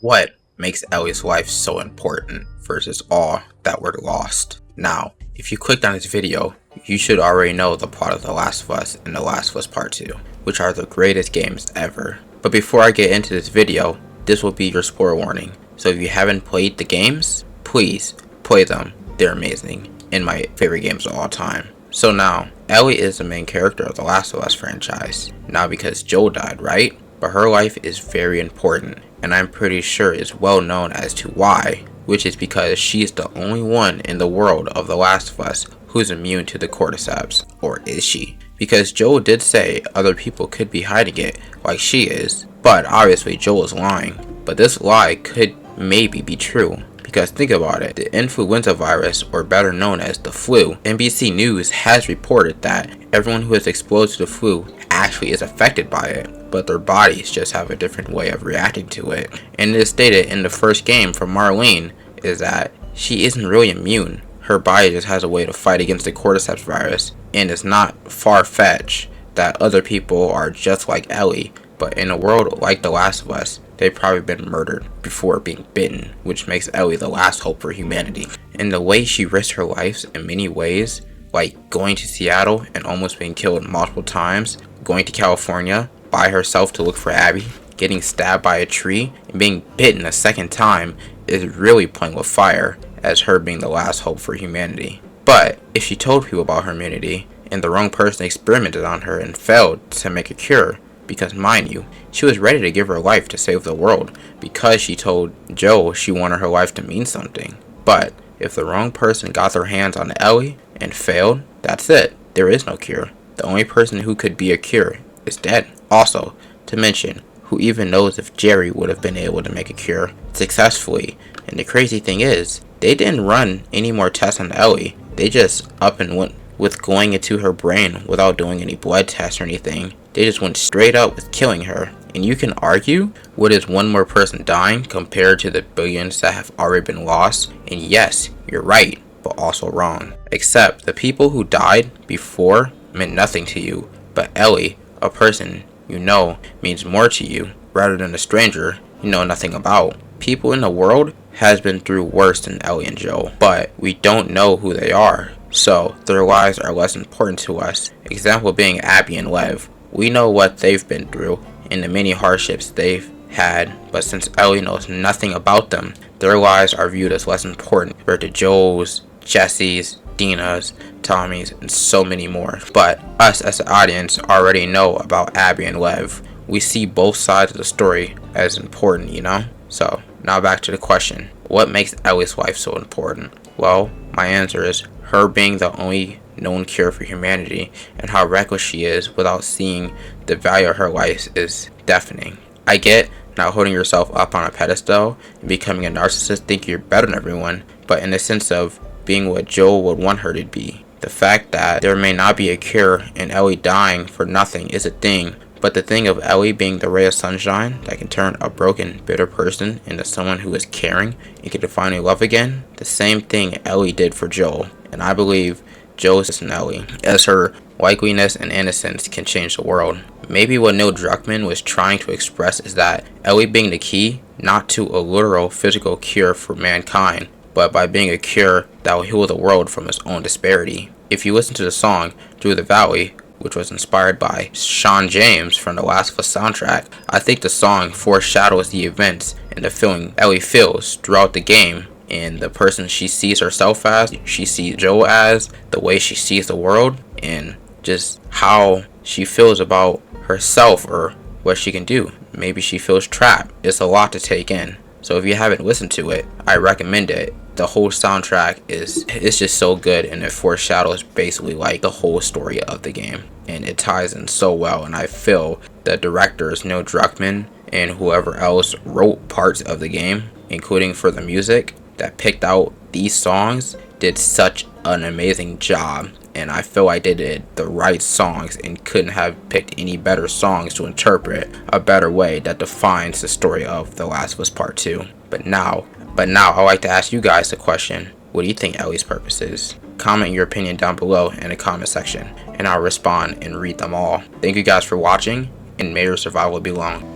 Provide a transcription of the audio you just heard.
What makes Ellie's life so important versus all that were lost? Now, if you clicked on this video, you should already know the plot of The Last of Us and The Last of Us Part 2, which are the greatest games ever. But before I get into this video, this will be your spoiler warning. So if you haven't played the games, please play them. They're amazing and my favorite games of all time. So now, Ellie is the main character of The Last of Us franchise. Now because Joel died, right? But her life is very important, and I'm pretty sure is well known as to why, which is because she is the only one in the world of The Last of Us who's immune to the cordyceps. Or is she? Because Joel did say other people could be hiding it like she is, but obviously Joel is lying. But this lie could maybe be true. Because think about it, the influenza virus, or better known as the flu, NBC News has reported that everyone who is exposed to the flu actually is affected by it, but their bodies just have a different way of reacting to it. And it is stated in the first game from Marlene is that she isn't really immune. Her body just has a way to fight against the cordyceps virus, and it's not far-fetched that other people are just like Ellie, but in a world like The Last of Us, they've probably been murdered before being bitten, which makes Ellie the last hope for humanity. And the way she risked her life in many ways, like going to Seattle and almost being killed multiple times, going to California by herself to look for Abby, getting stabbed by a tree, and being bitten a second time, is really playing with fire as her being the last hope for humanity. But if she told people about her immunity, and the wrong person experimented on her and failed to make a cure, because mind you, she was ready to give her life to save the world because she told Joel she wanted her life to mean something. But if the wrong person got their hands on Ellie and failed, that's it. There is no cure. The only person who could be a cure is dead. Also, to mention, who even knows if Jerry would have been able to make a cure successfully. And the crazy thing is, they didn't run any more tests on Ellie. They just up and went with going into her brain without doing any blood tests or anything. They just went straight up with killing her. And you can argue, what is one more person dying compared to the billions that have already been lost? And yes, you're right, but also wrong. Except the people who died before meant nothing to you, but Ellie, a person you know, means more to you, rather than a stranger you know nothing about. People in the world has been through worse than Ellie and Joel, but we don't know who they are, so their lives are less important to us. Example being Abby and Lev. We know what they've been through and the many hardships they've had, but since Ellie knows nothing about them, their lives are viewed as less important compared to Joel's, Jesse's, Dina's, Tommy's, and so many more. But us as an audience already know about Abby and Lev. We see both sides of the story as important, you know? So, now back to the question. What makes Ellie's life so important? Well, my answer is her being the only known cure for humanity, and how reckless she is without seeing the value of her life is deafening. I get not holding yourself up on a pedestal and becoming a narcissist thinking you're better than everyone, but in the sense of being what Joel would want her to be. The fact that there may not be a cure and Ellie dying for nothing is a thing, but the thing of Ellie being the ray of sunshine that can turn a broken, bitter person into someone who is caring and can finally love again, the same thing Ellie did for Joel. And I believe Joel's and Ellie, as her likeliness and innocence can change the world. Maybe what Neil Druckmann was trying to express is that Ellie being the key, not to a literal physical cure for mankind, but by being a cure that will heal the world from its own disparity. If you listen to the song Through the Valley, which was inspired by Shawn James from the Last of Us soundtrack, I think the song foreshadows the events and the feeling Ellie feels throughout the game, and the person she sees herself as, she sees Joel as, the way she sees the world, and just how she feels about herself or what she can do. Maybe she feels trapped. It's a lot to take in. So if you haven't listened to it, I recommend it. The whole soundtrack it's just so good, and it foreshadows basically like the whole story of the game, and it ties in so well. And I feel the directors Neil Druckmann and whoever else wrote parts of the game, including for the music, that picked out these songs, did such an amazing job. And I feel I did it the right songs and couldn't have picked any better songs to interpret a better way that defines the story of The Last of Us Part 2. But now I'd like to ask you guys the question, what do you think Ellie's purpose is? Comment your opinion down below in the comment section, and I'll respond and read them all. Thank you guys for watching, and may your survival be long.